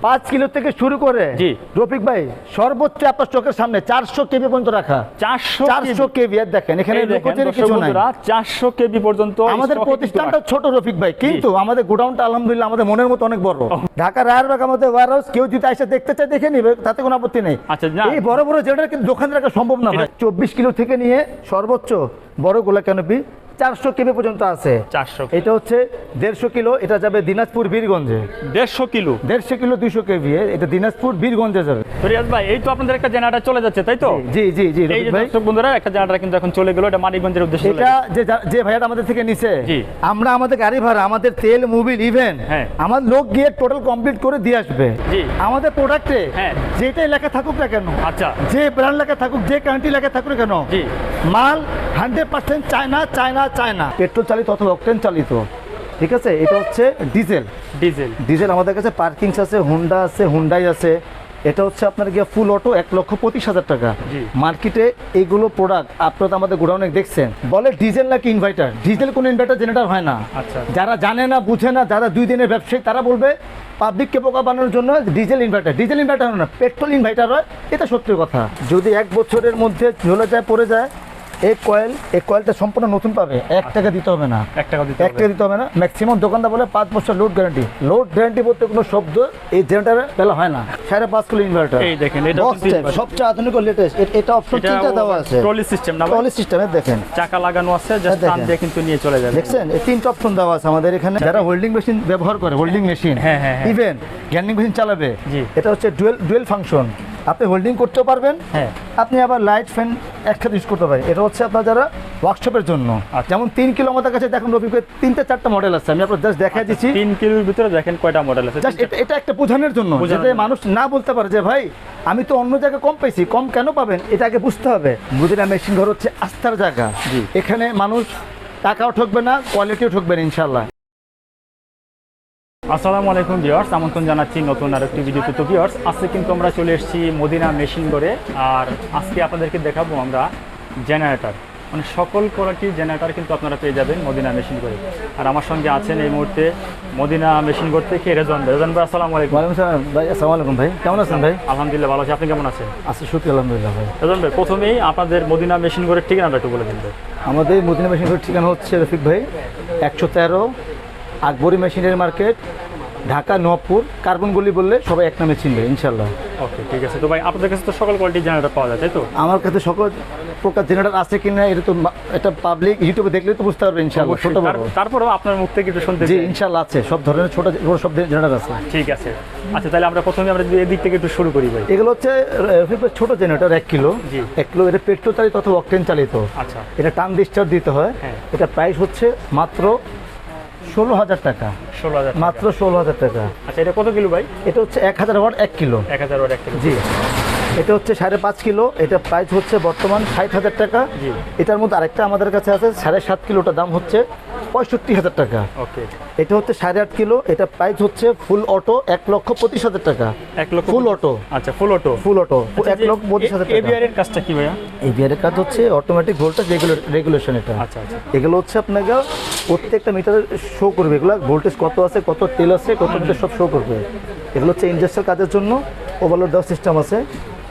5 kilo থেকে শুরু করে জি রফিক ভাই সর্বোচ্চ আপনার চোখের সামনে 400 কেবি পর্যন্ত রাখা। 400 কেবি আর দেখেন এখানে লুকোচুরি কিছু নাই। 400 কেবি পর্যন্ত আমাদের প্রতিষ্ঠানটা ছোট রফিক ভাই, কিন্তু আমাদের গোডাউনটা আলহামদুলিল্লাহ আমাদের মনের মতো অনেক বড়। ঢাকা রায়েরবাগ আমাদের ওয়্যারহাউস, কেউ যদি এসে দেখতে চায় দেখে নিবে, তাতে কোনো আপত্তি নেই। আচ্ছা, এই বড় বড় যেটা কিন্তু দোকানে রাখা সম্ভব না ভাই। 24 কিলো থেকে নিয়ে সর্বোচ্চ বড় গোলা ক্যানোপি 400 কেবি পর্যন্ত আছে। 400, এটা হচ্ছে 150 কিলো, এটা যাবে দিনাজপুর বীরগঞ্জে। 150 কিলো, 150 কিলো 200 কেভি, এটা দিনাজপুর বীরগঞ্জে যাবে। রিয়াজ ভাই এই তো আপনাদের একটা জেনারেটর চলে যাচ্ছে তাই তো? জি জি জি এই যে ভাই দর্শক বন্ধুরা একটা জেনারেটর কিন্তু এখন চলে গেল, এটা মানিকগঞ্জের উদ্দেশ্যে। এটা যে ভাইয়াটা আমাদের থেকে নিছে, আমরা আমাদের গাড়ি ভাড়া, আমাদের তেল, মোবিল, ইভেন্ট আমার লোক গিয়ে টোটাল কমপ্লিট করে দিয়ে আসবে। আমাদের প্রোডাক্টে যেটাই লেখা থাকুক না কেন, আচ্ছা যে ব্র্যান্ড লেখা থাকুক, যে কান্ট্রি লেখা থাকুক না কেন, মাল 100% চায়না চায়না চায়না, পেট্রোল চালিত অথবা অকটেন চালিত। ঠিক আছে, এটা হচ্ছে ডিজেল। ডিজেল আমাদের কাছে পার্কিংস আছে, হুন্ডা আছে, হুন্ডাই আছে। এটা হচ্ছে আপনার গিয়ে ফুল অটো 1,25,000 টাকা। মার্কেটে এইগুলো প্রোডাক্ট আপনারা তো আমাদের গোডাউনে দেখছেন, বলে ডিজেল নাকি ইনভার্টার। ডিজেল কোনো ইনভার্টার জেনারেটর হয় না। যারা জানে না, বুঝে না, যারা 2 দিনের ব্যবসায়ী, তারা বলবে পাবলিককে বোকা বানানোর জন্য ডিজেল ইনভার্টার। ডিজেল ইনভার্টার হয় না, পেট্রোল ইনভার্টার হয়। এটা সত্যি কথা। যদি 1 বছরের মধ্যে ঝুলে যায়, পড়ে যায়, এই কয়েলটা সম্পূর্ণ নতুন পাবে। 1 টাকা দিতে হবে না, 1 টাকা দিতে হবে না। ম্যাক্সিমাম দোকানদার বলে 5 বছর লোড গ্যারান্টি। লোড গ্যারান্টি বলতে কোনো শব্দ এই জেনারেটরে বেলা হয় না। 5.5 কিলো ইনভার্টার। এই দেখেন, এটা সবচেয়ে আধুনিক ও লেটেস্ট। এটা অপশন 3টা দেওয়া আছে। ট্রলি সিস্টেম না? ট্রলি সিস্টেমে দেখেন চাকা লাগানো আছে, জাস্ট টান দিয়ে কিন্তু নিয়ে চলে যাবে। দেখছেন এই 3টা অপশন দেওয়া আছে আমাদের এখানে। যারা হোল্ডিং মেশিন ব্যবহার করে, হোল্ডিং মেশিন, ইভেন গ্যান্ডিং মেশিন চালাবে, এটা হচ্ছে ডুয়েল ফাংশন। আপনি হোল্ডিং করতেও পারবেন, আপনি আবার লাইট ফ্যান একসাথে ইউজ করতে পারেন। এটা হচ্ছে আপনার যারা ওয়ার্কশপের জন্য। যেমন 3 কিলো আমাদের কাছে দেখুন রফিক, 3-4টা মডেল আছে। আমি আপনার জাস্ট দেখাই দিচ্ছি। 3 কিলোর ভিতরে দেখেন কয়টা মডেল আছে। জাস্ট এটা একটা বোঝানোর জন্য, যাতে মানুষ না বলতে পারে যে ভাই আমি তো অন্য জায়গায় কম পাইছি। কম কেন পাবেন এটা আগে বুঝতে হবে। মদিনা মেশিন ঘর হচ্ছে আস্থার জায়গা। এখানে মানুষ টাকাও ঠকবে না, কোয়ালিটিও ঠকবে না ইনশাআল্লাহ। আসসালামু আলাইকুম ভিউয়ার্স, আমন্ত্রণ জানাচ্ছি নতুন আরেকটি ভিডিওতে। তো ভিউয়ার্স, আজকে কিন্তু আমরা চলে এসেছি মদিনা মেশিন ঘরে। আর আজকে আপনাদেরকে দেখাবো আমরা জেনারেটর, মানে সকল কোয়ালিটির জেনারেটর কিন্তু আপনারা পেয়ে যাবেন মদিনা মেশিন ঘরে। আর আমার সঙ্গে আছেন এই মুহূর্তে মদিনা মেশিন ঘর থেকে রেজন ভাই। রেজন ভাই আসসালামু আলাইকুম। ওয়ালাইকুম আসসালাম ভাই। আসসালামু আলাইকুম ভাই, কেমন আছেন ভাই? আলহামদুলিল্লাহ ভালো আছি, আপনি কেমন আছেন? আছি শুকরিয়া আলহামদুলিল্লাহ ভাই। রেজন ভাই, প্রথমেই আপনাদের মদিনা মেশিন ঘরের ঠিকানাটা একটু বলে দিন ভাই। আমাদের মদিনা মেশিন ঘরের ঠিকানা হচ্ছে রফিক ভাই 113 আকবরী মেশিনের মার্কেট, ঢাকা নবপুর। কার্বন গলি বললে সবাই এক নামে চিনবে ইনশাল্লাহ। ওকে, ঠিক আছে। তো ভাই আপনাদের কাছে তো সকল কোয়ালিটির জেনারেটর পাওয়া যায় তাই তো? আমার কাছে সকল প্রকার জেনারেটর আছে কিনা এটা তো এটা পাবলিক ইউটিউবে দেখলে তো বুঝতে পারবে ইনশাআল্লাহ। ছোট বড় তারপরেও আপনার মুখ থেকে একটু শুনতে। জি ইনশাআল্লাহ আছে, সব ধরনের ছোট বড় সব জেনারেটর আছে। ঠিক আছে, আচ্ছা তাহলে আমরা প্রথমে এদিক থেকে একটু শুরু করি ভাই। এগুলো হচ্ছে ছোট জেনারেটর 1 কিলো। 1 কিলো এটা পেট্রোল চালিত অথবা অকটেন চালিত। আচ্ছা, এটা টান ডিসচার্জ দিতে হয়। এটা প্রাইস হচ্ছে মাত্র 16,000 টাকা। 16,000 মাত্র 16,000 টাকা। আচ্ছা, এটা কত কিলো ভাই? এটা হচ্ছে 1000 ওয়াট 1 কিলো। 1000 watt 1 kilo. জি, এটা হচ্ছে 5.5 কিলো। এটা প্রাইস হচ্ছে বর্তমান 60,000 টাকা। এটার মধ্যে আরেকটা আমাদের কাছে আছে 7.5 কিলোটার দাম হচ্ছে 65,000 টাকা। ওকে, এটা হচ্ছে 8.5 কিলো। এটা প্রাইস হচ্ছে ফুল অটো 1,25,000 টাকা। 1 লক্ষ ফুল অটো। আচ্ছা, ফুল অটো 1,25,000 টাকা। এবিআর এর কাজটা কি ভাইয়া? এবিআর এর কাজ হচ্ছে অটোমেটিক ভোল্টেজ রেগুলেশন। এটা আচ্ছা আচ্ছা, এগুলো হচ্ছে আপনাকে প্রত্যেকটা মিটারে শো করবে এগুলো ভোল্টেজ কত আছে, কত তেল আছে, কত মিটার সব শো করবে। এগুলো হচ্ছে ইন্ডাস্ট্রিয়াল কাজের জন্য ওভারলোড দেওয়ার সিস্টেম আছে।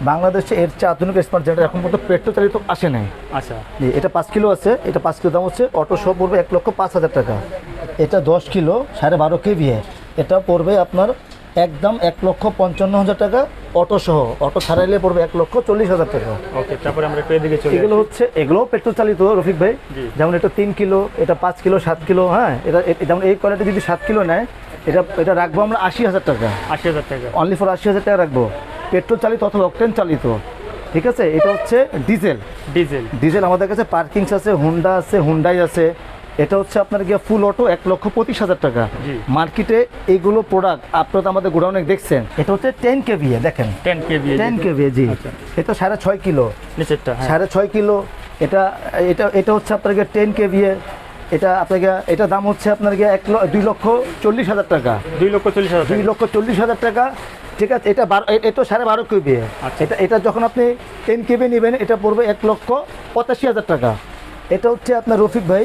বাংলাদেশে এর চেয়ে আধুনিক স্মার্ট জেনারেটর এখন পর্যন্ত পেট্রোল চালিত আসে নাই। আচ্ছা, এটা 5 কিলো আছে। এটা 5 কিলো দাম হচ্ছে অটো সহ পড়বে 1,05,000 টাকা। এটা 10 কিলো 12.5 কেভি। এটা পড়বে আপনার একদম 1,55,000 টাকা অটো সহ। অটো ছাড়াইলে পড়বে 1,40,000 টাকা। ওকে, তারপরে আমরা এদিকে চলে। এগুলো হচ্ছে এগুলোও পেট্রোল চালিত রফিক ভাই। যেমন এটা 3 কিলো, এটা 5 কিলো, 7 কিলো। হ্যাঁ, এটা যেমন এই কোয়ালিটি যদি 7 কিলো নেয়, এটা রাখবো আমরা 80,000 টাকা। 80,000 টাকা অনলি ফর 80,000 টাকা রাখবো, পেট্রোল চালিত অথবা অকটেন চালিত। ঠিক আছে, এটা হচ্ছে ডিজেল আমাদের কাছে পার্কিংস আছে, হুন্ডা আছে, হুন্ডাই আছে। এটা হচ্ছে আপনার গিয়ে ফুল অটো 1,25,000 টাকা। মার্কেটে এইগুলো প্রোডাক্ট আপনারা আমাদের গোডাউনে দেখছেন। এটা হচ্ছে 10 কেভি। দেখেন 10 কেভি। জি, এটা 6.5 কিলো নিচেরটা। 6.5 কিলো। এটা হচ্ছে আপনার গিয়ে 10 কেভি। এটা আপনাকে এটা দাম হচ্ছে আপনার গিয়ে 2,40,000 টাকা। 2,40,000 টাকা। ঠিক আছে, এটা 12.5 কেভি। এটা যখন আপনি 10 কেভি নেবেন এটা পড়বে 1,85,000 টাকা। এটা হচ্ছে আপনার রফিক ভাই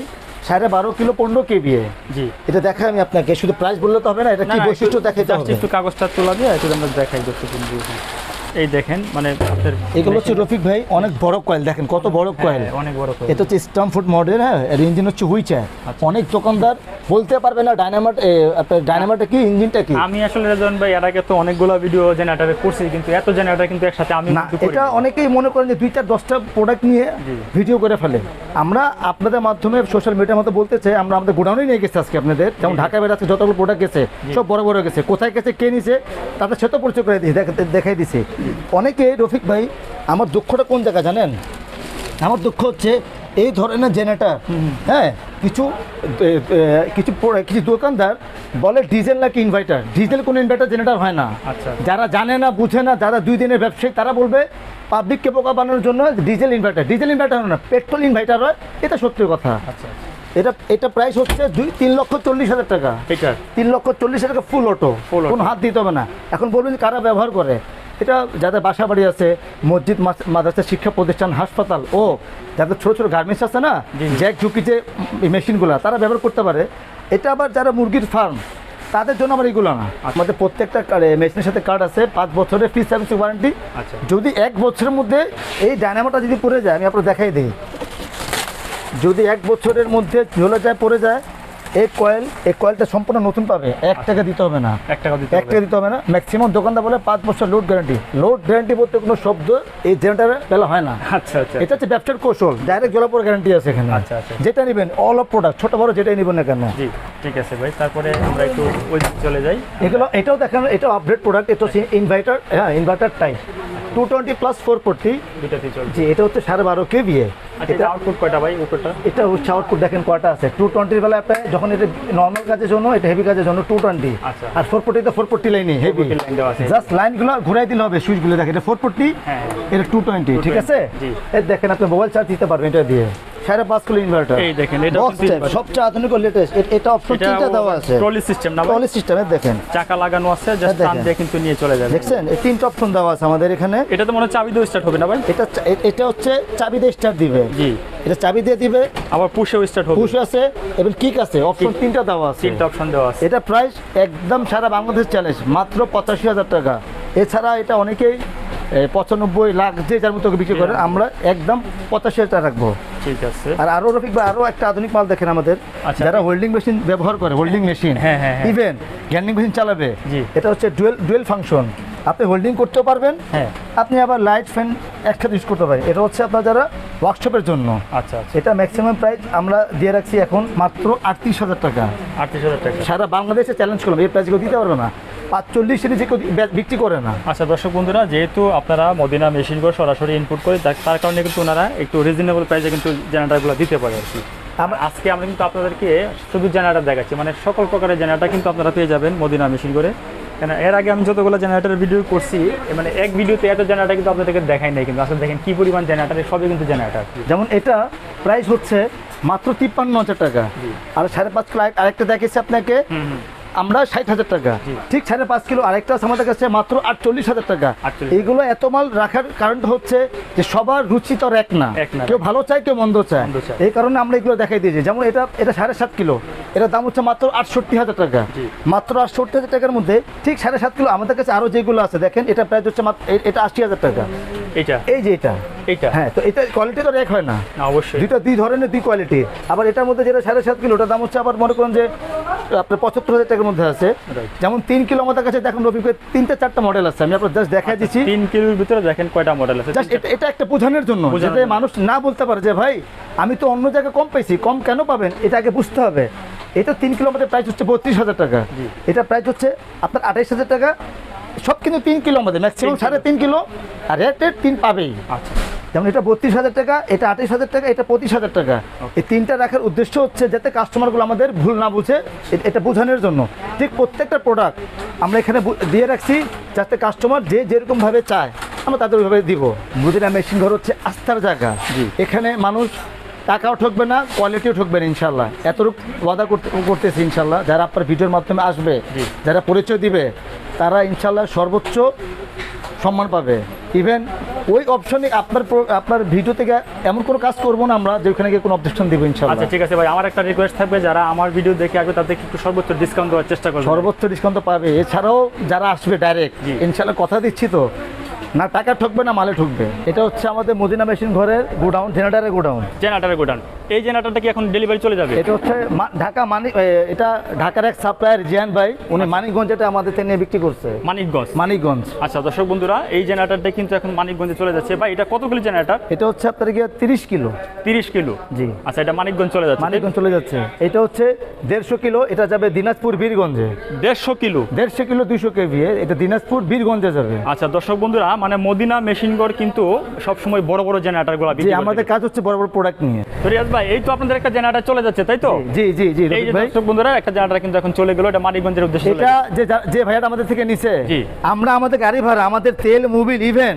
12.5 কিলো 15 কেভিএ। জি, এটা দেখাই আমি আপনাকে, শুধু প্রাইস বললে তো হবে না, এটা কি বৈশিষ্ট্য দেখাইতে হবে। একটু কাগজটা তোলা দিয়ে একটু আমরা দেখাই দর্শক বন্ধু। এই দেখেন মানে আপনার এগুলো হচ্ছে রফিক ভাই অনেক বড় কয়েল, দেখেন কত বড় কয়েল, অনেক বড় কয়েল। এটা হচ্ছে স্টামফোর্ড মডেল। হ্যাঁ, এর ইঞ্জিন হচ্ছে হুইচার। অনেক দোকানদার বলতে পারবে না ডায়নামাইট, আপনার ডায়নামাইটটা কি, ইঞ্জিনটা কি। আমি আসলে রেজন ভাই এর আগে তো অনেকগুলো ভিডিও জেনারেটরে করছি, কিন্তু এত জেনারেটর কিন্তু একসাথে আমি না, এটা অনেকেই মনে করেন যে 2-4-10টা প্রোডাক্ট নিয়ে ভিডিও করে ফেলে। আমরা আপনাদের মাধ্যমে সোশ্যাল মিডিয়ার মতো বলতে চাই, আমরা আমাদের গোডাউনে নিয়ে গেছি আজকে আপনাদের, যেমন ঢাকা বের আছে যতগুলো প্রোডাক্ট গেছে সব বড় বড় গেছে, কোথায় গেছে কে নিছে তাদের সাথে পরিচয় করে দিই, দেখাই দিছি। অনেকে রফিক ভাই আমার দুঃখটা কোন জায়গা জানেন, আমার দুঃখ হচ্ছে এই ধরনের জেনারেটর, হ্যাঁ, কিছু দোকানদার বলে ডিজেল নাকি ইনভার্টার, ডিজেল কোনো ইনভার্টার জেনারেটর হয় না। আচ্ছা, যারা জানে না বুঝে না, যারা 2 দিনের ব্যবসায়ী, তারা বলবে পাবলিককে বোকা বানানোর জন্য ডিজেল ইনভার্টার হয় না, পেট্রোল ইনভার্টার হয়, এটা সত্যি কথা। আচ্ছা, এটা প্রাইস হচ্ছে 3,40,000 টাকা। এটা 3,40,000 টাকা ফুল অটো, কোনো হাত দিতে হবে না। এখন বলুন কারা ব্যবহার করে এটা, যাদের বাসা বাড়ি আছে, মসজিদ মাদ্রাসা, শিক্ষা প্রতিষ্ঠান, হাসপাতাল, ও যাদের ছোটো ছোটো গার্মেন্টস আছে না, জ্যাক ঝুঁকি যে মেশিনগুলো, তারা ব্যবহার করতে পারে। এটা আবার যারা মুরগির ফার্ম, তাদের জন্য আমার এগুলো না। আমাদের প্রত্যেকটা মেশিনের সাথে কার্ড আছে, 5 বছরের ফ্রি সার্ভিস ওয়ারেন্টি। যদি 1 বছরের মধ্যে এই ডায়নামোটা যদি পড়ে যায়, আমি আপনার দেখাই দিই, যদি 1 বছরের মধ্যে ঝুলে যায়, পড়ে যায়, এই কয়েলটা সম্পূর্ণ নতুন পাবে, 1 টাকা দিতে হবে না, 1 টাকা দিতে হবে না। ম্যাক্সিমাম দোকানদার বলে 5 বছর লোড গ্যারান্টি বলতে কোনো শব্দ এই জেনারেটারে বেলা হয় না। আচ্ছা, আচ্ছা, এটা হচ্ছে ব্যবসার কৌশল, ডাইরেক্ট জলাপর গ্যারান্টি আছে এখানে। আচ্ছা, আচ্ছা, যেটা নেবেন অল অফ প্রোডাক্ট, ছোট বড় যেটাই নেবেন না কেন। জি, ঠিক আছে ভাই। তারপরে আমরা একটু ওই চলে যাই। এটাও দেখেন, এটা আপডেট প্রোডাক্ট, এটা হচ্ছে ইনভার্টার, হ্যাঁ, ইনভার্টার টাইপ 220 প্লাস 440, দুটাতেই চলছে। জি, এটা হচ্ছে 12.5 কেভিএ। এটা আউটপুট কয়টা ভাই উপরটা? এটা হচ্ছে আউটপুট দেখেন কয়টা আছে, 220 বেলা আপনার যখন এটা নর্মাল কাজের জন্য, এটা হেভি কাজের জন্য 220। আচ্ছা, আর 440 440 লাইনই হেভি, জাস্ট লাইনগুলো ঘুরাই দিলে হবে, সুইচগুলো দেখেন, এটা 440, এটা 220, ঠিক আছে। এই দেখেন আপনি মোবাইল চার্জ দিতে পারবেন এটা দিয়ে, 5.5 কিলো ইনভার্টার। এই দেখেন, এটা সবচেয়ে আধুনিক ও লেটেস্ট। এটা অপশন 3টা দেওয়া আছে, ট্রলি সিস্টেম না, ট্রলি সিস্টেম। দেখেন চাকা লাগানো আছে, জাস্ট টান দিয়ে কিন্তু নিয়ে চলে যাবে। দেখছেন এই 3টা অপশন দেওয়া আছে আমাদের এখানে। এটা তো মনে হয় চাবি দিয়ে স্টার্ট হবে না ভাই? এটা হচ্ছে চাবি দিয়ে স্টার্ট দিবে। জি, এটা চাবি দিয়ে দিবে, আবার পুশেও স্টার্ট হবে। পুশ আছে এবং কিক আছে, অপশন 3টা দেওয়া আছে, 3টা অপশন দেওয়া আছে। এটা প্রাইস একদম সারা বাংলাদেশ চ্যালেঞ্জ, মাত্র 85,000 টাকা। এছাড়া এটা অনেকেই 95 লাখ যে যার মতো বিক্রি করে, আমরা একদম 85,000 টাকা রাখবো। ঠিক আছে। আর আরো রফিক ভাই, আরো একটা আধুনিক মাল দেখেন আমাদের, যারা হোল্ডিং মেশিন ব্যবহার করে, হোল্ডিং মেশিন, ইভেন গ্যান্ডিং মেশিন চালাবে, এটা হচ্ছে ডুয়েল ফাংশন। আপনি হোল্ডিং করতেও পারবেন, হ্যাঁ, আপনি আবার লাইট ফ্যান একসাথে ইউজ করতে পারেন। এটা হচ্ছে আপনার যারা ওয়ার্কশপের জন্য। আচ্ছা, এটা ম্যাক্সিমাম প্রাইস আমরা দিয়ে রাখছি এখন মাত্র 38,000 টাকা। 38,000 টাকা সারা বাংলাদেশে চ্যালেঞ্জ করলাম, এই প্রাইসগুলো দিতে পারবে না, 45 সিরিজ যে কেউ বিক্রি করে না। আচ্ছা দর্শক বন্ধুরা, যেহেতু আপনারা মদিনা মেশিন করে সরাসরি ইনপুট করে, তার কারণে কিন্তু ওনারা একটু রিজনেবল প্রাইসে কিন্তু জেনারেটারগুলো দিতে পারে আর কি। আজকে আমরা কিন্তু আপনাদেরকে শুধু জেনারেটার দেখাচ্ছি, মানে সকল প্রকারের জেনারেটার কিন্তু আপনারা পেয়ে যাবেন মদিনা মেশিন করে। কেন এর আগে আমি যতগুলো জেনারেটারের ভিডিও করছি, মানে এক ভিডিওতে এত জেনারেটার কিন্তু আপনাদেরকে দেখাই নাই, কিন্তু আসলে দেখেন কি পরিমাণ জেনারেটার, সবই কিন্তু জেনারেটার। যেমন এটা প্রাইস হচ্ছে মাত্র 53,000 টাকা, আর 5.5 কিলো আরেকটা দেখেছি আপনাকে আমরা 60,000 টাকা, ঠিক 5.5 কিলো আরেকটা আছে আমাদের কাছে মাত্র 48,000 টাকা। এইগুলো এত মাল রাখার কারণটা হচ্ছে যে সবার রুচি তো এক না, কেউ ভালো চায় কেউ মন্দ চায়, এই কারণে আমরা এগুলো দেখাই দিয়েছি। যেমন এটা 7.5 কিলো, এটার দাম হচ্ছে মাত্র 68,000 টাকা, মাত্র 68,000 টাকার মধ্যে ঠিক 7.5 কিলো। আমাদের কাছে আরো যেগুলো আছে দেখেন, এটা প্রাইস হচ্ছে এটা 80,000 টাকা। এই যে এটা, হ্যাঁ, তো এটা কোয়ালিটি তো এক হয় না, অবশ্যই দুই ধরনের, দুই কোয়ালিটি। আবার এটার মধ্যে যেটা 7.5 কিলো, ওটার দাম হচ্ছে আবার মনে করেন যে আপনার 75,000 টাকার মধ্যে আছে। যেমন 3 কিলো আমাদের কাছে দেখুন রফিক, 3-4টা মডেল আছে, আমি আপনার জাস্ট দেখাই দিচ্ছি। 3 কিলোর ভিতরে দেখেন কয়টা মডেল আছে। এটা একটা বোঝানোর জন্য, যাতে মানুষ না বলতে পারে যে ভাই আমি তো অন্য জায়গায় কম পাইছি, কম কেন পাবেন, এটা আগে বুঝতে হবে। এটা 3 কিলো আমাদের প্রাইস হচ্ছে 32,000 টাকা, এটা প্রাইস হচ্ছে আপনার 28,000 টাকা। সব কিন্তু 3 কিলো আমাদের ম্যাক্সিমাম 3.5 কিলো, আর রেটের 3 পাবেই। আচ্ছা, যেমন এটা 32,000 টাকা, এটা 28,000 টাকা, এটা 25,000 টাকা। এই 3টা রাখার উদ্দেশ্য হচ্ছে যাতে কাস্টমারগুলো আমাদের ভুল না বুঝে, এটা বোঝানোর জন্য। ঠিক প্রত্যেকটা প্রোডাক্ট আমরা এখানে দিয়ে রাখছি, যাতে কাস্টমার যে যেরকমভাবে চায় আমরা তাদের ওইভাবে দিব। মদিনা মেশিন ঘর হচ্ছে আস্থার জায়গা, এখানে মানুষ টাকাও ঠকবে না, কোয়ালিটিও ঠকবে না ইনশাল্লাহ। এতটুকু ওয়াদা করতেছি ইনশাল্লাহ। যারা আপনার ভিডিওর মাধ্যমে আসবে, যারা পরিচয় দিবে, তারা ইনশাল্লাহ সর্বোচ্চ সম্মান পাবে। ইভেন ওই অপশনে আপনার ভিডিও থেকে এমন কোনো কাজ করবো না আমরা যেখানে গিয়ে কোনো অবজেকশন দেবো ইনশাআল্লাহ। আচ্ছা ঠিক আছে ভাই, আমার একটা রিকোয়েস্ট থাকবে, যারা আমার ভিডিও দেখে আসবে তাদেরকে একটু সর্বোচ্চ ডিসকাউন্ট দেওয়ার চেষ্টা করবে। সর্বোচ্চ ডিসকাউন্ট পাবে। এছাড়াও যারা আসবে ডাইরেক্ট ইনশাআল্লাহ কথা দিচ্ছি তো, না টাকা ঠকবে না মালে ঠকবে। এটা হচ্ছে আমাদের মদিনা মেশিন ঘরের গোডাউন, জেনারেটরের গোডাউন। এই জেনারেটরটা কি এখন ডেলিভারি চলে যাবে? এটা হচ্ছে ঢাকা এটা ঢাকার এক সাপ্লায়ার জিয়ান ভাই, উনি মানিকগঞ্জ এটা আমাদের থেকে নিয়ে বিক্রি করছে। মানিকগঞ্জ। আচ্ছা দর্শক বন্ধুরা, এই জেনারেটরটা কিন্তু এখন মানিকগঞ্জে চলে যাচ্ছে। ভাই এটা কত কিলো জেনারেটর? এটা হচ্ছে আপনার গিয়ে 30 কিলো। 30 কিলো, জি। আচ্ছা, এটা মানিকগঞ্জ চলে যাচ্ছে। এটা হচ্ছে 150 কিলো, এটা যাবে দিনাজপুর বীরগঞ্জে। 150 কিলো 200 কেভিএ, এটা দিনাজপুর বীরগঞ্জে যাবে। আচ্ছা দর্শক বন্ধুরা, মানে মদিনা মেশিন ঘর কিন্তু সবসময় বড় বড় জেনারেটরগুলো বিক্রি করে। আমাদের কাজ হচ্ছে বড় বড় প্রোডাক্ট নিয়ে। তো রিয়াজ ভাই, এই তো আপনাদের একটা জেনারেটর চলে যাচ্ছে, তাই তো? জি। এই যে দর্শক বন্ধুরা, একটা জেনারেটর কিন্তু এখন চলে গেল, এটা মানিকগঞ্জের উদ্দেশ্যে। এটা যে ভাইয়াটা আমাদের থেকে নিছে, আমরা আমাদের গাড়ি ভাড়া, আমাদের তেল, মোবিল, ইভেন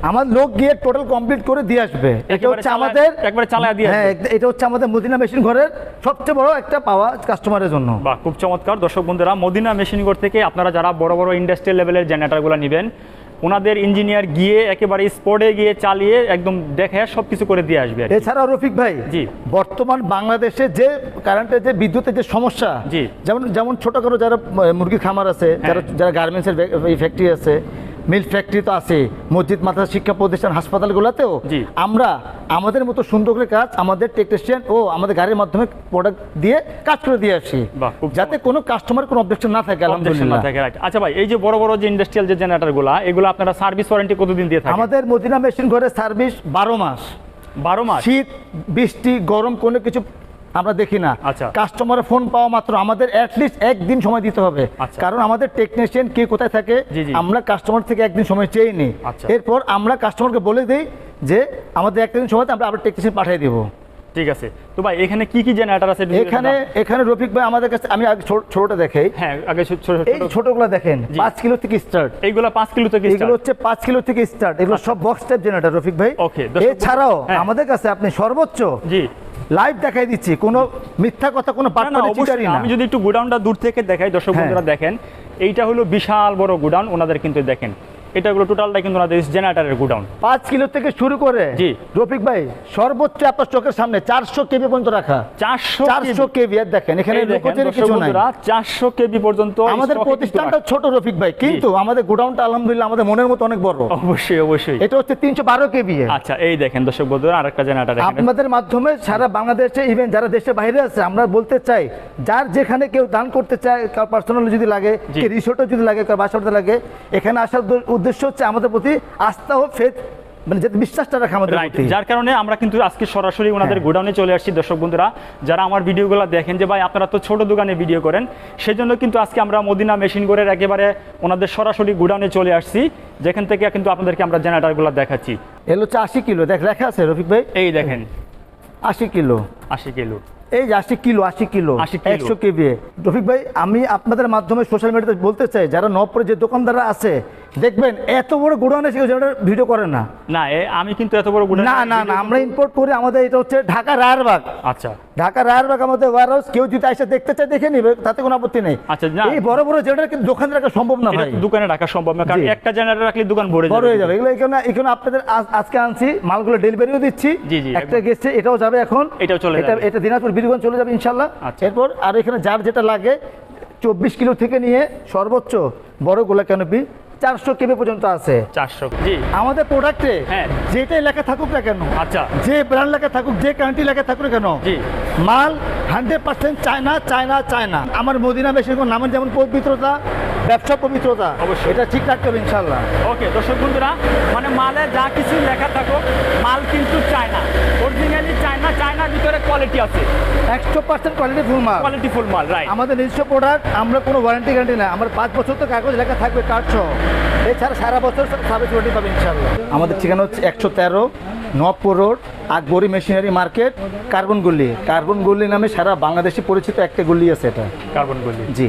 আমাদের লোক গিয়ে টোটাল কমপ্লিট করে দিয়ে আসবে। এটা হচ্ছে আমাদের একবারে চালায় দিয়ে। হ্যাঁ, এটা হচ্ছে আমাদের মদিনা মেশিন ঘরের সবচেয়ে বড় একটা পাওয়া কাস্টমারের জন্য। বাহ, খুব চমৎকার। দর্শক বন্ধুরা, মদিনা মেশিন ঘর থেকে আপনারা যারা বড় বড় ইন্ডাস্ট্রিয়াল লেভেলের জেনারেটরগুলো নেবেন, ওনাদের ইঞ্জিনিয়ার গিয়ে একেবারে স্পটে গিয়ে চালিয়ে একদম দেখে সবকিছু করে দিয়ে আসবে। এছাড়াও রফিক ভাই, জি, বর্তমান বাংলাদেশে যে কারেন্টের যে বিদ্যুতের যে সমস্যা, জি, যেমন ছোটখাটো যারা মুরগির খামার আছে, যারা গার্মেন্টসের ফ্যাক্টরি আছে, মিল ফ্যাক্টরি তো আছে, মসজিদ, মাদ্রাসা, শিক্ষা প্রতিষ্ঠান, হাসপাতালগুলোতেও আমরা আমাদের মতো সুন্দর করে কাজ আমাদের টেকনিশিয়ান ও আমাদের গাড়ির মাধ্যমে প্রোডাক্ট দিয়ে কাজ করে দিয়ে আসি, যাতে কোনো কাস্টমার কোনো অবজেকশন না থাকে। আলহামদুলিল্লাহ। আচ্ছা ভাই, এই যে বড় বড় যে ইন্ডাস্ট্রিয়াল যে জেনারেটরগুলো, এগুলো আপনারা সার্ভিস ওয়ারেন্টি কতদিন দিয়ে থাকেন? আমাদের মদিনা মেশিন ঘরে সার্ভিস 12 মাস। 12 মাস? শীত, বৃষ্টি, গরম কোনো কিছু আমরা দেখি না। কাস্টমারের ফোন পাওয়া মাত্র আমাদের অ্যাটলিস্ট একদিন সময় দিতে হবে, কারণ আমাদের টেকনিশিয়ান কে কোথায় থাকে আমরা কাস্টমার থেকে একদিন সময় চেয়ে নিই। এরপর আমরা কাস্টমারকে বলে দিই যে আমাদের একদিন সময় আমরা আবার টেকনিশিয়ান পাঠিয়ে দেবো। ঠিক আছে। তো ভাই, এখানে কি কি জেনারেটর আছে? এখানে রফিক ভাই আমাদের কাছে, আমি আগে ছোটটা দেখাই। হ্যাঁ, আগে এই ছোটগুলো দেখেন, 5 কিলো থেকে স্টার্ট। এইগুলো 5 কিলো থেকে স্টার্ট। এগুলো হচ্ছে 5 কিলো থেকে স্টার্ট। এগুলো সব বক্স টাইপ জেনারেটর রফিক ভাই। ওকে। এছাড়াও আমাদের কাছে আপনি সর্বোচ্চ, জি, লাইভ দেখাই দিচ্ছি, কোনো মিথ্যা কথা, কোনো বাটপারি না। আমি যদি একটু গোডাউনটা দূর থেকে দেখাই, দর্শক বন্ধুরা দেখেন, এইটা হলো বিশাল বড় গোডাউন ওনাদের, কিন্তু দেখেন এটাগুলো টোটালটা কিন্তু ওনাদের জেনারেটরের গোডাউন। 5 কিলো থেকে শুরু করে, জি রফিক ভাই, সর্বোচ্চ আপনার চোখের সামনে 400 কেবি পর্যন্ত রাখা। 400 কেবি। আর দেখেন এখানে লোকোচের কিছু নাই, 400 কেবি পর্যন্ত। আমাদের প্রতিষ্ঠানটা ছোট রফিক ভাই, কিন্তু আমাদের গোডাউনটা আলহামদুলিল্লাহ আমাদের মনের মতো অনেক বড়। অবশ্যই। এটা হচ্ছে 312 কেবি। আচ্ছা, এই দেখেন দর্শক বন্ধুরা, আরেকটা জেনারেটর আপনাদের মাধ্যমে সারা বাংলাদেশে, ইভেন যারা দেশের বাইরে আছে, আমরা বলতে চাই, যার যেখানে কেউ দান করতে চায়, কার পার্সোনাল যদি লাগে, রিসোর্টও যদি লাগে, কার বাসাতে লাগে, এখানে আসার উদ্দেশ্য হচ্ছে আমাদের প্রতি আস্থা ও ফেথ, মানে যে বিশ্বাসটা রাখা আমাদের প্রতি। যার কারণে আমরা কিন্তু আজকে সরাসরি ওনাদের গোডাউনে চলে আসছি। দর্শক বন্ধুরা, যারা আমার ভিডিওগুলো দেখেন যে ভাই আপনারা তো ছোট দোকানে ভিডিও করেন, সেজন্য কিন্তু আজকে আমরা মদিনা মেশিন ঘরের একেবারে ওনাদের সরাসরি গোডাউনে চলে আসছি, যেখান থেকে কিন্তু আপনাদেরকে আমরা জেনারেটরগুলো দেখাচ্ছি। এগুলো হচ্ছে 80 কিলো, লেখা আছে রফিক ভাই, এই দেখেন 80 কিলো। এই যে 80 কিলো 100 কেভি। রফিক ভাই, আমি আপনাদের মাধ্যমে সোশ্যাল মিডিয়াতে বলতে চাই, যারা নবপুরে যে দোকানদাররা আছে, দেখবেন এত বড় গোডাউনে ভিডিও করে না। আমি কিন্তু এত বড় গোডাউন না, আমরা ইম্পোর্ট করি। আমাদের এটা হচ্ছে ঢাকা রায়েরবাগ। আচ্ছা, ঢাকা রায়েরবাগ আমাদের ওয়্যারহাউস। কেউ যদি এসে দেখতে চায় দেখে নিবে, তাতে কোনো আপত্তি নেই। আচ্ছা, এই বড় বড় জেনারেটর কিন্তু দোকানে রাখা সম্ভব না ভাই, দোকানে রাখা সম্ভব না, কারণ একটা জেনারেটর রাখলে দোকান ভরে যাবে। এগুলো এখানে আপনাদের আজকে আনছি, মালগুলো ডেলিভারিও দিচ্ছি। একটা গেছে, এটাও যাবে এখন, এটাও চলে যাবে। এটা দিনাজপুর বীরগঞ্জ চলে যাবে ইনশাআল্লাহ। এরপর আর এখানে যার যেটা লাগে, 24 কিলো থেকে নিয়ে সর্বোচ্চ বড় গোলা ক্যানোপি 400 কেবি পর্যন্ত আছে। 400, জি। আমাদের প্রোডাক্টে যেটাই লেখা থাকুক না কেন, আচ্ছা, যে ব্র্যান্ড লেখা থাকুক, যে কান্ট্রি লেখা থাকুক না কেন, জি, মাল 100% চায়না। আমার মদিনা মেশিন নামের যেমন পবিত্রতা, ব্যবসা পবিত্রতা, অবশ্যই এটা ঠিক রাখতে হবে ইনশাআল্লাহ। ওকে দর্শক বন্ধুরা, মানে মালে যা কিছু লেখা থাকুক, মাল কিন্তু চায়না, অরিজিনালি চায়নার ভিতরে কোয়ালিটি আছে, 100% কোয়ালিটিফুল মাল, রাইট। আমাদের নিজস্ব প্রোডাক্ট, আমরা কোনো ওয়ারেন্টি গ্যারান্টি না। আমার 5 বছর তো কাগজ লেখা থাকবে, কার্ড সহ। এছাড়া সারা বছর সার্ভিস ওয়ারেন্টি পাবে ইনশাআল্লাহ। আমাদের ঠিকানা হচ্ছে 113 Nawabpur road, Akbari machinery market, carbon গল্লি নামে সারা বাংলাদেশে পরিচিত একটা গল্লি আছে, এটা কার্বন গল্লি, জি।